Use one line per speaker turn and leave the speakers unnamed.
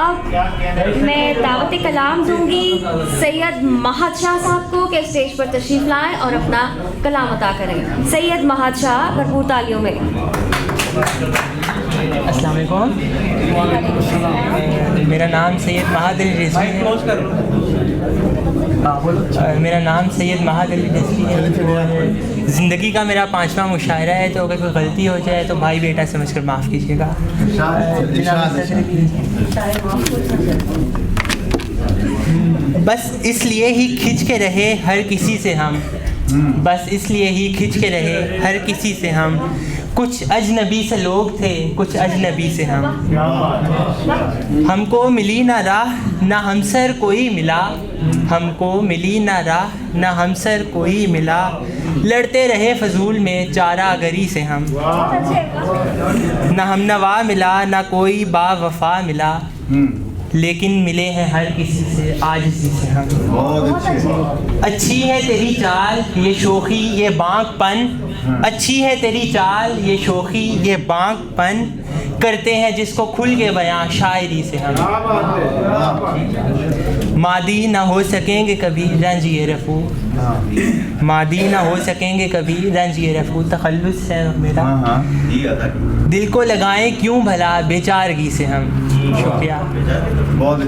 अब मैं दावत कलाम दूंगी सैयद महद शाह साहब को कि स्टेज पर तशरीफ़ लाएं और अपना कलाम अता करें। सैयद महद शाह, भरपूर तालियों में।
अस्सलाम वालेकुम। मेरा नाम सैयद महद अली रिजवी है। मेरा नाम सैयद महद अली रिजवी है। ज़िंदगी का मेरा 5वां मुशायरा है, तो अगर कोई गलती हो जाए तो भाई बेटा समझकर माफ़ कीजिएगा। बस इसलिए ही खिंच के रहे हर किसी से हम, बस इसलिए ही खिंच के रहे हर किसी से हम। कुछ अजनबी से लोग थे, कुछ अजनबी से हम। हमको मिली ना राह ना हमसर कोई मिला, हमको मिली ना राह ना हमसर कोई मिला। लड़ते रहे फजूल में चारागरी से हम, ना हम नवा मिला ना कोई बावफा मिला। लेकिन मिले हैं हर किसी से आजिज़ी से हम। अच्छी है तेरी चाल ये शोखी ये बांकपन, अच्छी है तेरी चाल ये शोखी ये बांकपन। करते हैं जिसको खुल के बयां शायरी से हम। मादी ना हो सकेंगे कभी रंज ये रफू, मादी ना हो सकेंगे कभी रंज ये रफू। तखल्लुस है मेरा, दिल को लगाएं क्यों भला बेचारगी से हम। शुक्रिया। बहुत